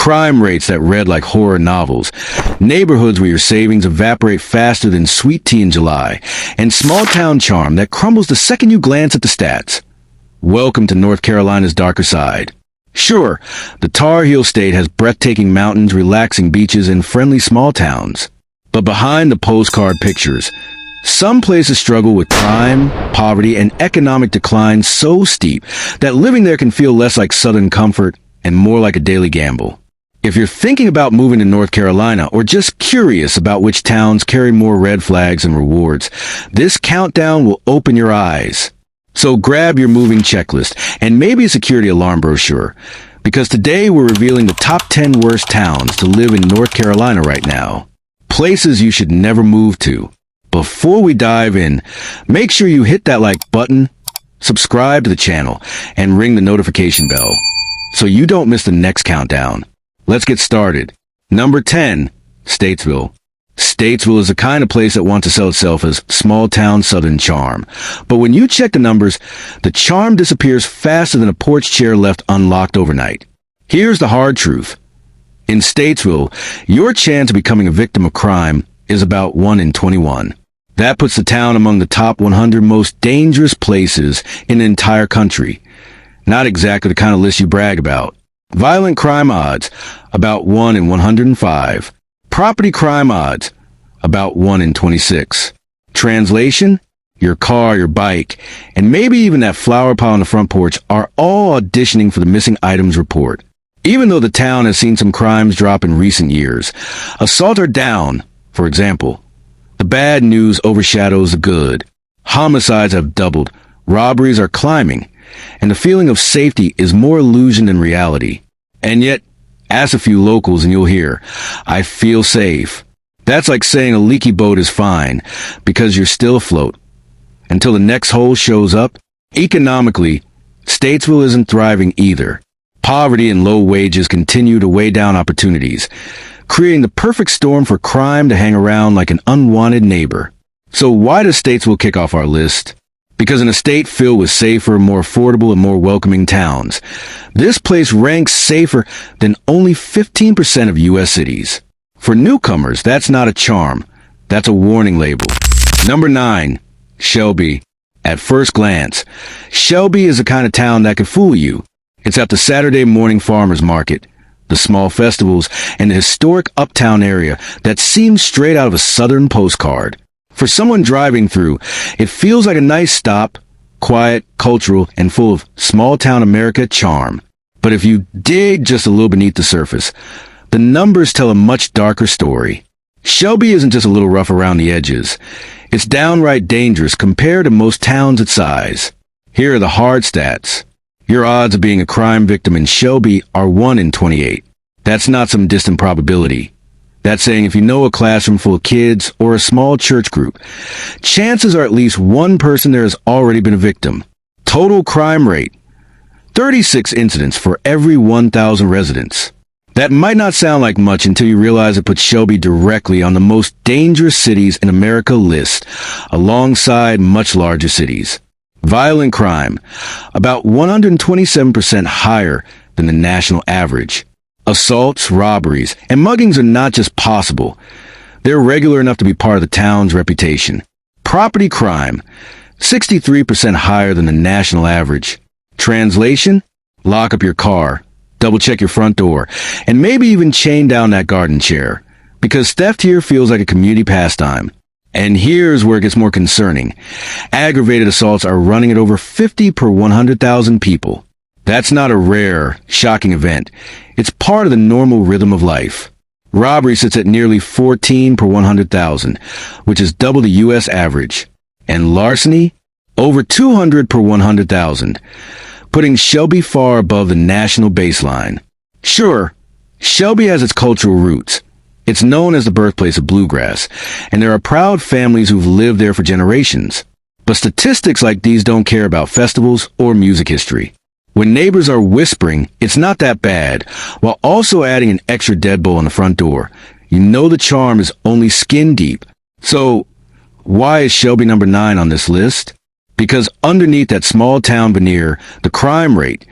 crime rates that read like horror novels, neighborhoods where your savings evaporate faster than sweet tea in July, and small-town charm that crumbles the second you glance at the stats. Welcome to North Carolina's darker side. Sure, the Tar Heel State has breathtaking mountains, relaxing beaches, and friendly small towns. But behind the postcard pictures, some places struggle with crime, poverty, and economic decline so steep that living there can feel less like Southern comfort and more like a daily gamble. If you're thinking about moving to North Carolina or just curious about which towns carry more red flags and rewards, this countdown will open your eyes. So grab your moving checklist and maybe a security alarm brochure, because today we're revealing the top 10 worst towns to live in North Carolina right now. Places you should never move to. Before we dive in, make sure you hit that like button, subscribe to the channel, and ring the notification bell so you don't miss the next countdown. Let's get started. Number 10, Statesville. Statesville is the kind of place that wants to sell itself as small-town Southern charm. But when you check the numbers, the charm disappears faster than a porch chair left unlocked overnight. Here's the hard truth. In Statesville, your chance of becoming a victim of crime is about 1 in 21. That puts the town among the top 100 most dangerous places in the entire country. Not exactly the kind of list you brag about. Violent crime odds, about 1 in 105. Property crime odds, about 1 in 26. Translation, your car, your bike, and maybe even that flower pile on the front porch are all auditioning for the missing items report. Even though the town has seen some crimes drop in recent years, assaults are down, for example. The bad news overshadows the good. Homicides have doubled, robberies are climbing, and the feeling of safety is more illusion than reality. And yet, ask a few locals and you'll hear, I feel safe. That's like saying a leaky boat is fine because you're still afloat. Until the next hole shows up, economically, Statesville isn't thriving either. Poverty and low wages continue to weigh down opportunities, creating the perfect storm for crime to hang around like an unwanted neighbor. So why does Statesville kick off our list? Because in a state filled with safer, more affordable, and more welcoming towns, this place ranks safer than only 15% of U.S. cities. For newcomers, that's not a charm. That's a warning label. Number 9, Shelby. At first glance, Shelby is the kind of town that could fool you. It's at the Saturday morning farmers market, the small festivals, and the historic uptown area that seems straight out of a Southern postcard. For someone driving through, it feels like a nice stop, quiet, cultural, and full of small-town America charm. But if you dig just a little beneath the surface, the numbers tell a much darker story. Shelby isn't just a little rough around the edges. It's downright dangerous compared to most towns its size. Here are the hard stats. Your odds of being a crime victim in Shelby are 1 in 28. That's not some distant probability. That's saying if you know a classroom full of kids or a small church group, chances are at least one person there has already been a victim. Total crime rate, 36 incidents for every 1,000 residents. That might not sound like much until you realize it puts Shelby directly on the most dangerous cities in America list, alongside much larger cities. Violent crime, about 127% higher than the national average. Assaults, robberies, and muggings are not just possible. They're regular enough to be part of the town's reputation. Property crime, 63% higher than the national average. Translation, lock up your car, double check your front door, and maybe even chain down that garden chair, because theft here feels like a community pastime. And here's where it gets more concerning. Aggravated assaults are running at over 50 per 100,000 people. That's not a rare, shocking event. It's part of the normal rhythm of life. Robbery sits at nearly 14 per 100,000, which is double the U.S. average. And larceny? Over 200 per 100,000, putting Shelby far above the national baseline. Sure, Shelby has its cultural roots. It's known as the birthplace of bluegrass, and there are proud families who've lived there for generations. But statistics like these don't care about festivals or music history. When neighbors are whispering, it's not that bad, while also adding an extra deadbolt on the front door, you know the charm is only skin deep. So, why is Shelby number 9 on this list? Because underneath that small town veneer, the crime rate,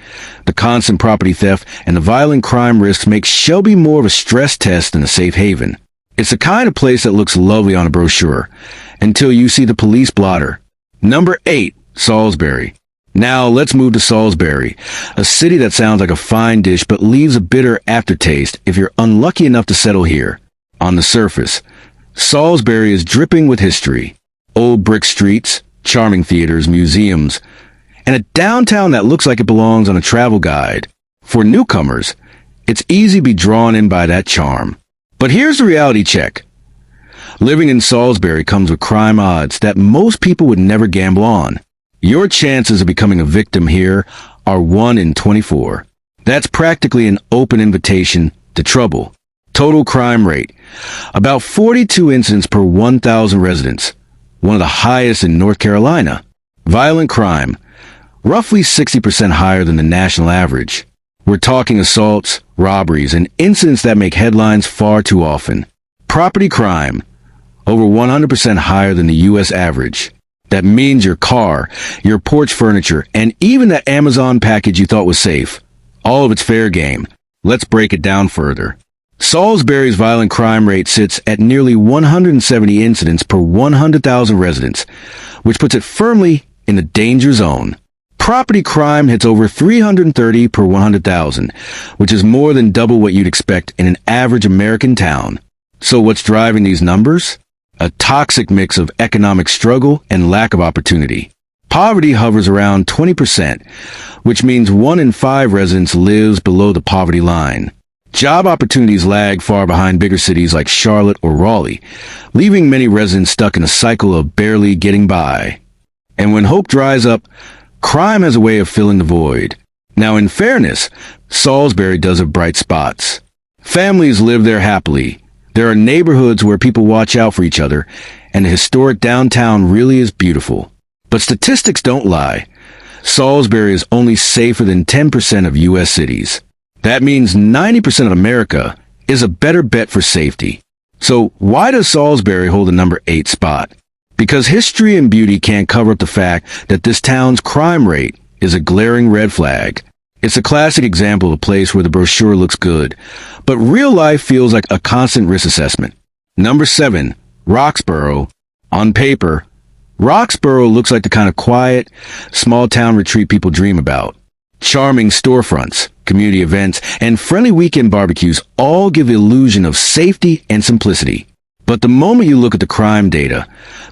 the constant property theft, and the violent crime risks make Shelby more of a stress test than a safe haven. It's the kind of place that looks lovely on a brochure, until you see the police blotter. Number 8, Salisbury. Now let's move to Salisbury, a city that sounds like a fine dish but leaves a bitter aftertaste if you're unlucky enough to settle here. On the surface, Salisbury is dripping with history. Old brick streets, charming theaters, museums, and a downtown that looks like it belongs on a travel guide. For newcomers, it's easy to be drawn in by that charm. But here's the reality check. Living in Salisbury comes with crime odds that most people would never gamble on. Your chances of becoming a victim here are 1 in 24. That's practically an open invitation to trouble. Total crime rate, about 42 incidents per 1,000 residents, one of the highest in North Carolina. Violent crime, roughly 60% higher than the national average. We're talking assaults, robberies, and incidents that make headlines far too often. Property crime, over 100% higher than the U.S. average. That means your car, your porch furniture, and even that Amazon package you thought was safe. All of it's fair game. Let's break it down further. Salisbury's violent crime rate sits at nearly 170 incidents per 100,000 residents, which puts it firmly in the danger zone. Property crime hits over 330 per 100,000, which is more than double what you'd expect in an average American town. So what's driving these numbers? A toxic mix of economic struggle and lack of opportunity. Poverty hovers around 20%, which means 1 in 5 residents lives below the poverty line. Job opportunities lag far behind bigger cities like Charlotte or Raleigh, leaving many residents stuck in a cycle of barely getting by. And when hope dries up, crime has a way of filling the void. Now, in fairness, Salisbury does have bright spots. Families live there happily. There are neighborhoods where people watch out for each other, and the historic downtown really is beautiful. But statistics don't lie. Salisbury is only safer than 10% of U.S. cities. That means 90% of America is a better bet for safety. So why does Salisbury hold the number 8 spot? Because history and beauty can't cover up the fact that this town's crime rate is a glaring red flag. It's a classic example of a place where the brochure looks good, but real life feels like a constant risk assessment. Number 7, Roxboro. On paper, Roxboro looks like the kind of quiet, small-town retreat people dream about. Charming storefronts, community events, and friendly weekend barbecues all give the illusion of safety and simplicity. But the moment you look at the crime data,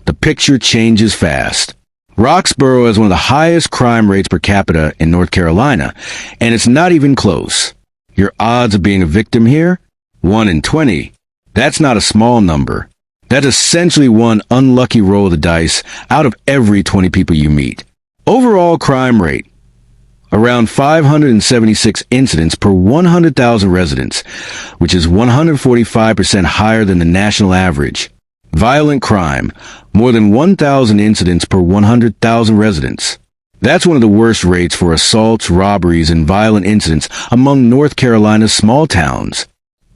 the picture changes fast. Roxboro has one of the highest crime rates per capita in North Carolina, and it's not even close. Your odds of being a victim here? 1 in 20. That's not a small number. That's essentially one unlucky roll of the dice out of every 20 people you meet. Overall crime rate, around 576 incidents per 100,000 residents, which is 145% higher than the national average. Violent crime, more than 1,000 incidents per 100,000 residents. That's one of the worst rates for assaults, robberies, and violent incidents among North Carolina's small towns.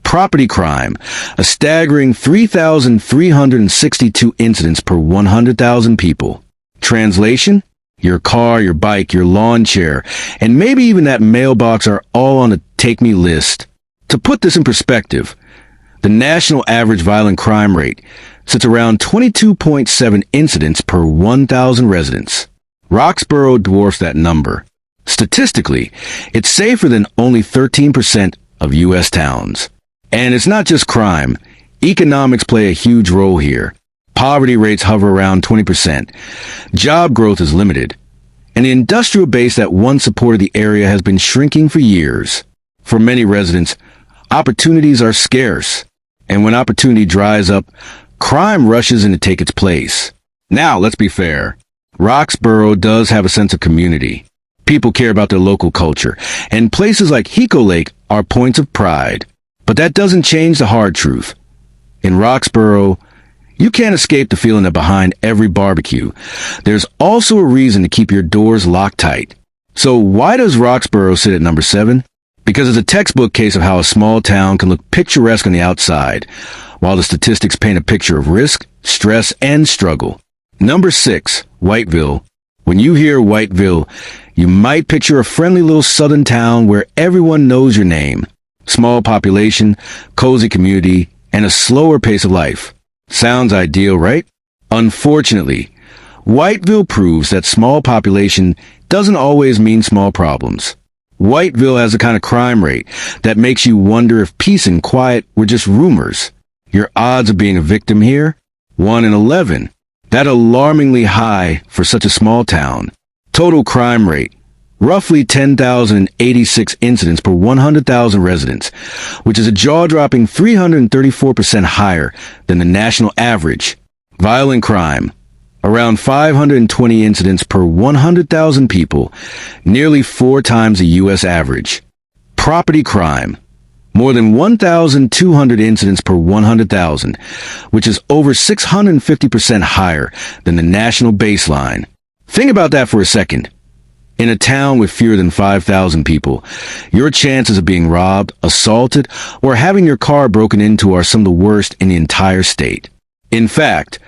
Property crime, a staggering 3,362 incidents per 100,000 people. Translation? Your car, your bike, your lawn chair, and maybe even that mailbox are all on the take me list. To put this in perspective, the national average violent crime rate sits around 22.7 incidents per 1,000 residents. Roxboro dwarfs that number. Statistically, it's safer than only 13% of U.S. towns. And it's not just crime. Economics play a huge role here. Poverty rates hover around 20%. Job growth is limited. And the industrial base that once supported the area has been shrinking for years. For many residents, opportunities are scarce. And when opportunity dries up, crime rushes in to take its place. Now, let's be fair. Roxboro does have a sense of community. People care about their local culture. And places like Hiko Lake are points of pride. But that doesn't change the hard truth. In Roxboro, you can't escape the feeling that behind every barbecue, there's also a reason to keep your doors locked tight. So why does Roxboro sit at number 7? Because it's a textbook case of how a small town can look picturesque on the outside, while the statistics paint a picture of risk, stress, and struggle. Number 6, Whiteville. When you hear Whiteville, you might picture a friendly little southern town where everyone knows your name. Small population, cozy community, and a slower pace of life. Sounds ideal, right? Unfortunately, Whiteville proves that small population doesn't always mean small problems. Whiteville has a kind of crime rate that makes you wonder if peace and quiet were just rumors. Your odds of being a victim here? 1 in 11. That alarmingly high for such a small town. Total crime rate. Roughly 10,086 incidents per 100,000 residents, which is a jaw-dropping 334% higher than the national average. Violent crime. Around 520 incidents per 100,000 people, nearly 4 times the U.S. average. Property crime. More than 1,200 incidents per 100,000, which is over 650% higher than the national baseline. Think about that for a second. In a town with fewer than 5,000 people, your chances of being robbed, assaulted, or having your car broken into are some of the worst in the entire state. In fact,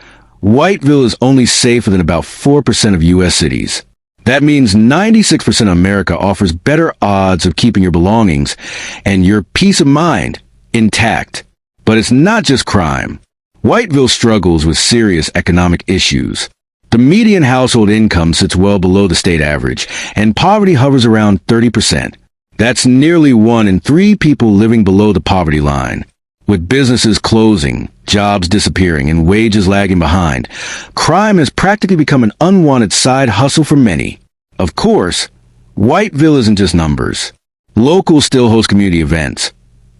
Whiteville is only safer than about 4% of U.S. cities. That means 96% of America offers better odds of keeping your belongings and your peace of mind intact. But it's not just crime. Whiteville struggles with serious economic issues. The median household income sits well below the state average, and poverty hovers around 30%. That's nearly 1 in 3 people living below the poverty line. With businesses closing, jobs disappearing, and wages lagging behind, crime has practically become an unwanted side hustle for many. Of course, Whiteville isn't just numbers. Locals still host community events.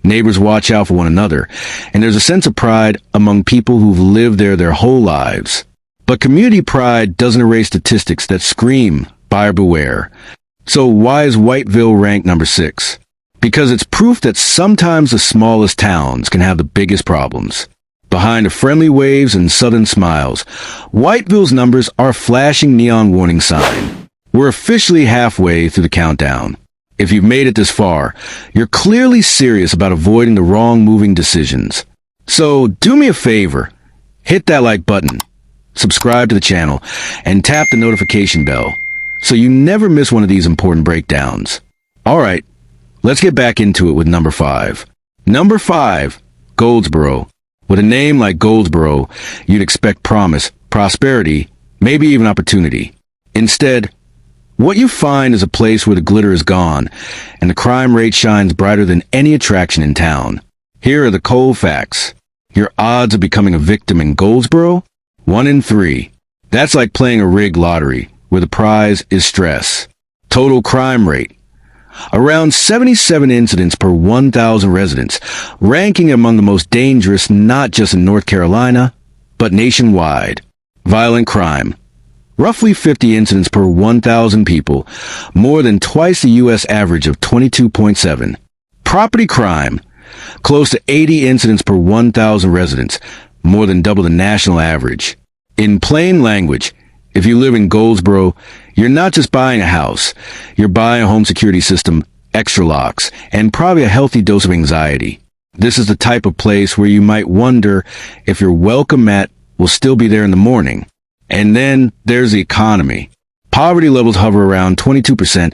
Neighbors watch out for one another, and there's a sense of pride among people who've lived there their whole lives. But community pride doesn't erase statistics that scream buyer beware. So why is Whiteville ranked number 6? Because it's proof that sometimes the smallest towns can have the biggest problems. Behind the friendly waves and southern smiles, Whiteville's numbers are a flashing neon warning sign. We're officially halfway through the countdown. If you've made it this far, you're clearly serious about avoiding the wrong moving decisions. So do me a favor, hit that like button, subscribe to the channel, and tap the notification bell so you never miss one of these important breakdowns. Alright, let's get back into it with number 5. Number 5, Goldsboro. With a name like Goldsboro, you'd expect promise, prosperity, maybe even opportunity. Instead, what you find is a place where the glitter is gone and the crime rate shines brighter than any attraction in town. Here are the cold facts. Your odds of becoming a victim in Goldsboro? 1 in 3. That's like playing a rigged lottery, where the prize is stress. Total crime rate. Around 77 incidents per 1,000 residents, ranking among the most dangerous not just in North Carolina, but nationwide. Violent crime. Roughly 50 incidents per 1,000 people, more than twice the U.S. average of 22.7. Property crime. Close to 80 incidents per 1,000 residents, more than double the national average. In plain language, if you live in Goldsboro, you're not just buying a house, you're buying a home security system, extra locks, and probably a healthy dose of anxiety. This is the type of place where you might wonder if your welcome mat will still be there in the morning. And then there's the economy. Poverty levels hover around 22%,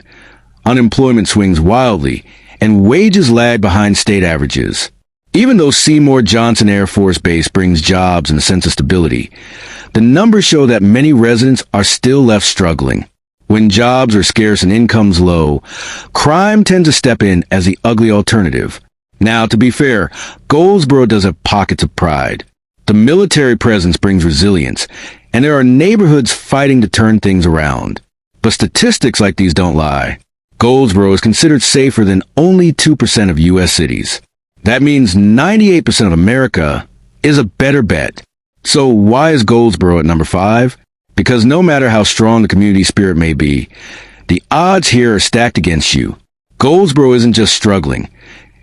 unemployment swings wildly, and wages lag behind state averages. Even though Seymour Johnson Air Force Base brings jobs and a sense of stability, the numbers show that many residents are still left struggling. When jobs are scarce and incomes low, crime tends to step in as the ugly alternative. Now, to be fair, Goldsboro does have pockets of pride. The military presence brings resilience, and there are neighborhoods fighting to turn things around. But statistics like these don't lie. Goldsboro is considered safer than only 2% of U.S. cities. That means 98% of America is a better bet. So why is Goldsboro at number 5? Because no matter how strong the community spirit may be, the odds here are stacked against you. Goldsboro isn't just struggling.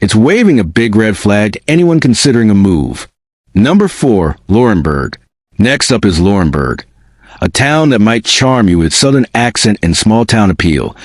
It's waving a big red flag to anyone considering a move. Number 4, Laurinburg. Next up is Laurinburg, a town that might charm you with southern accent and small-town appeal,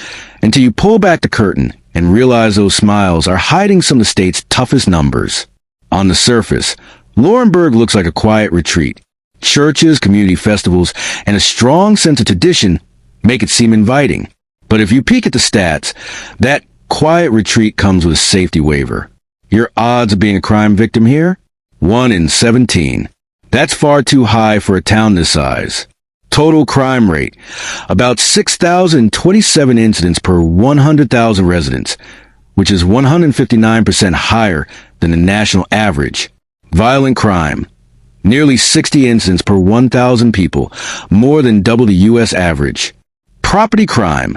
until you pull back the curtain and realize those smiles are hiding some of the state's toughest numbers. On the surface, Laurinburg looks like a quiet retreat. Churches, community festivals, and a strong sense of tradition, make it seem inviting. But if you peek at the stats, that quiet retreat comes with a safety waiver. Your odds of being a crime victim here? 1 in 17. That's far too high for a town this size. Total crime rate, about 6,027 incidents per 100,000 residents, which is 159% higher than the national average. Violent crime, nearly 60 incidents per 1,000 people, more than double the U.S. average. Property crime,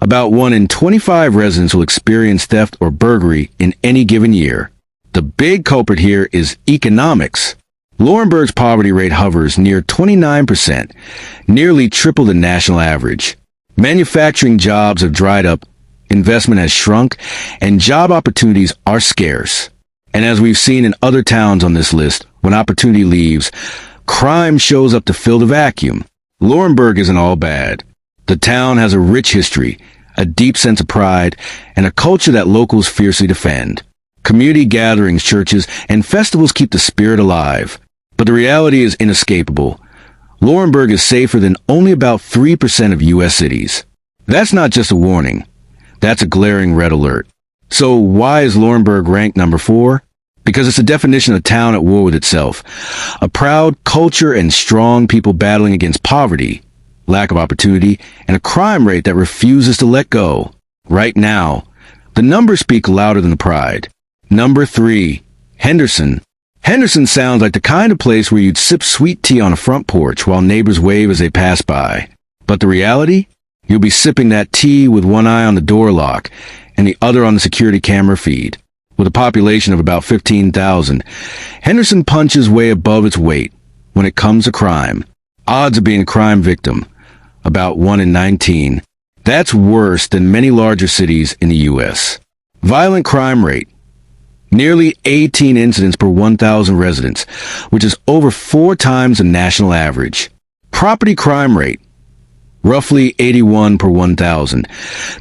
about 1 in 25 residents will experience theft or burglary in any given year. The big culprit here is economics. Laurinburg's poverty rate hovers near 29%, nearly triple the national average. Manufacturing jobs have dried up, investment has shrunk, and job opportunities are scarce. And as we've seen in other towns on this list, when opportunity leaves, crime shows up to fill the vacuum. Laurinburg isn't all bad. The town has a rich history, a deep sense of pride, and a culture that locals fiercely defend. Community gatherings, churches, and festivals keep the spirit alive. But the reality is inescapable. Laurinburg is safer than only about 3% of U.S. cities. That's not just a warning. That's a glaring red alert. So why is Laurinburg ranked number 4? Because it's a definition of a town at war with itself. A proud culture and strong people battling against poverty, lack of opportunity, and a crime rate that refuses to let go. Right now, the numbers speak louder than the pride. Number 3, Henderson. Henderson sounds like the kind of place where you'd sip sweet tea on a front porch while neighbors wave as they pass by. But the reality? You'll be sipping that tea with one eye on the door lock and the other on the security camera feed. With a population of about 15,000, Henderson punches way above its weight when it comes to crime. Odds of being a crime victim, about 1 in 19. That's worse than many larger cities in the U.S. Violent crime rate, nearly 18 incidents per 1,000 residents, which is over 4 times the national average. Property crime rate, roughly 81 per 1,000,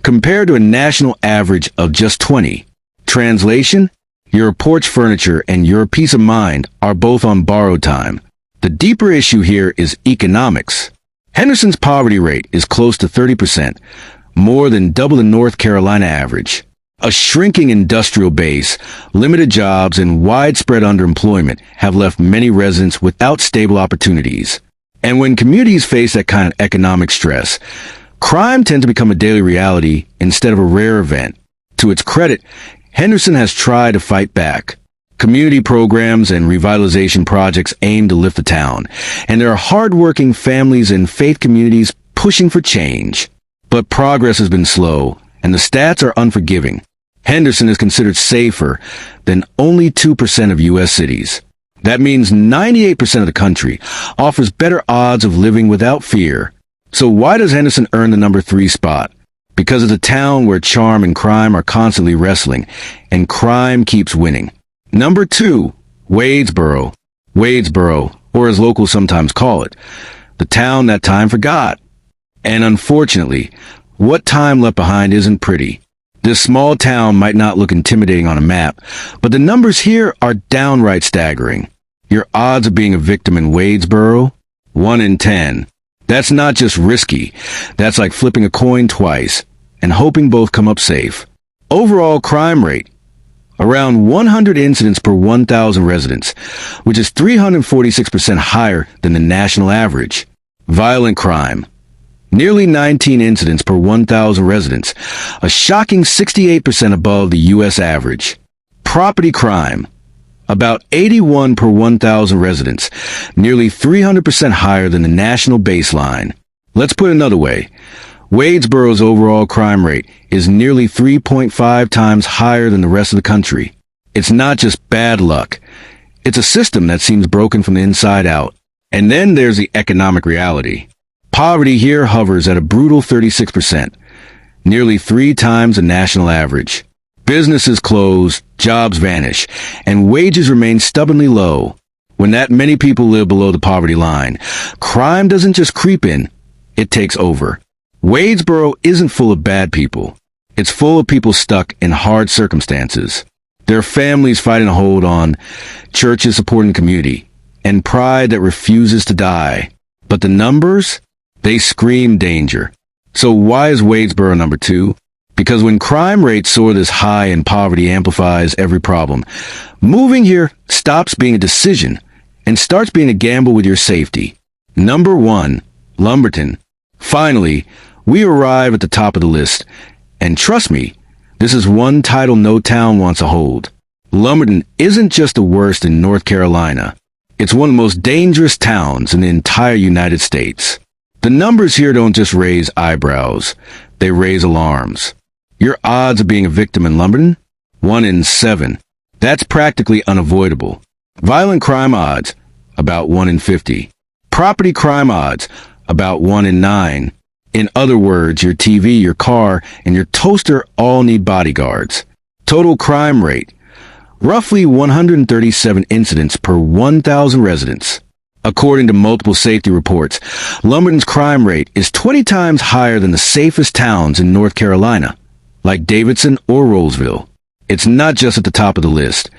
compared to a national average of just 20. Translation, your porch furniture and your peace of mind are both on borrowed time. The deeper issue here is economics. Henderson's poverty rate is close to 30%, more than double the North Carolina average. A shrinking industrial base, limited jobs, and widespread underemployment have left many residents without stable opportunities. And when communities face that kind of economic stress, crime tends to become a daily reality instead of a rare event. To its credit, Henderson has tried to fight back. Community programs and revitalization projects aim to lift the town, and there are hardworking families and faith communities pushing for change. But progress has been slow, and the stats are unforgiving. Henderson is considered safer than only 2% of U.S. cities. That means 98% of the country offers better odds of living without fear. So why does Henderson earn the number 3 spot? Because it's a town where charm and crime are constantly wrestling, and crime keeps winning. Number 2, Wadesboro. Wadesboro, or as locals sometimes call it, the town that time forgot. And unfortunately, what time left behind isn't pretty. This small town might not look intimidating on a map, but the numbers here are downright staggering. Your odds of being a victim in Wadesboro? 1 in 10. That's not just risky. That's like flipping a coin twice and hoping both come up safe. Overall crime rate, around 100 incidents per 1,000 residents, which is 346% higher than the national average. Violent crime, nearly 19 incidents per 1,000 residents, a shocking 68% above the U.S. average. Property crime, about 81 per 1,000 residents, nearly 300% higher than the national baseline. Let's put it another way. Wadesboro's overall crime rate is nearly 3.5 times higher than the rest of the country. It's not just bad luck. It's a system that seems broken from the inside out. And then there's the economic reality. Poverty here hovers at a brutal 36%, nearly 3 times the national average. Businesses close, jobs vanish, and wages remain stubbornly low. When that many people live below the poverty line, crime doesn't just creep in, it takes over. Wadesboro isn't full of bad people. It's full of people stuck in hard circumstances. There are families fighting to hold on, churches supporting the community, and pride that refuses to die. But the numbers? They scream danger. So why is Wadesboro number 2? Because when crime rates soar this high and poverty amplifies every problem, moving here stops being a decision and starts being a gamble with your safety. Number 1, Lumberton. Finally, we arrive at the top of the list. And trust me, this is one title no town wants to hold. Lumberton isn't just the worst in North Carolina. It's one of the most dangerous towns in the entire United States. The numbers here don't just raise eyebrows, they raise alarms. Your odds of being a victim in Lumberton? 1 in 7. That's practically unavoidable. Violent crime odds? About 1 in 50. Property crime odds? About 1 in 9. In other words, your TV, your car, and your toaster all need bodyguards. Total crime rate? Roughly 137 incidents per 1,000 residents. According to multiple safety reports, Lumberton's crime rate is 20 times higher than the safest towns in North Carolina, like Davidson or Rolesville. It's not just at the top of the list.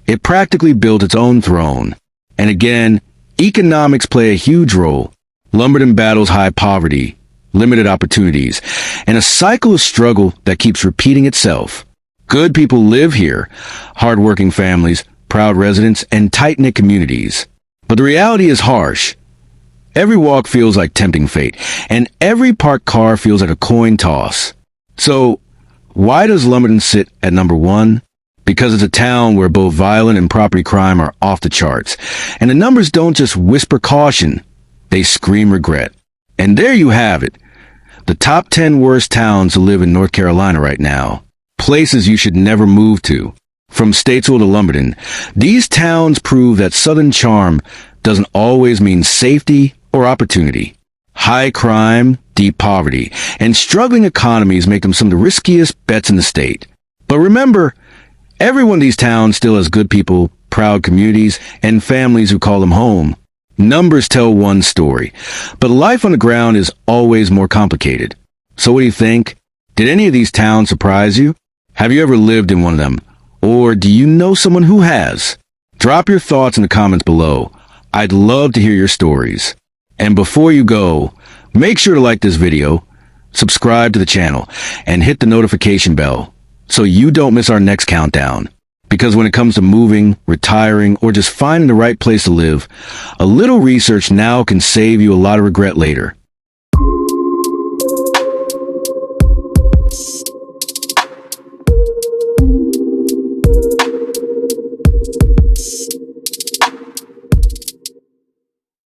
It practically built its own throne. And again, economics play a huge role. Lumberton battles high poverty, limited opportunities, and a cycle of struggle that keeps repeating itself. Good people live here, hardworking families, proud residents, and tight-knit communities. But the reality is harsh. Every walk feels like tempting fate, and every parked car feels like a coin toss. So, why does Lumberton sit at number 1? Because it's a town where both violent and property crime are off the charts. And the numbers don't just whisper caution, they scream regret. And there you have it. The top 10 worst towns to live in North Carolina right now. Places you should never move to. From Statesville to Lumberton, these towns prove that Southern charm doesn't always mean safety or opportunity. High crime, deep poverty, and struggling economies make them some of the riskiest bets in the state. But remember, every one of these towns still has good people, proud communities, and families who call them home. Numbers tell one story, but life on the ground is always more complicated. So what do you think? Did any of these towns surprise you? Have you ever lived in one of them? Or do you know someone who has? Drop your thoughts in the comments below. I'd love to hear your stories. And before you go, make sure to like this video, subscribe to the channel, and hit the notification bell so you don't miss our next countdown. Because when it comes to moving, retiring, or just finding the right place to live, a little research now can save you a lot of regret later.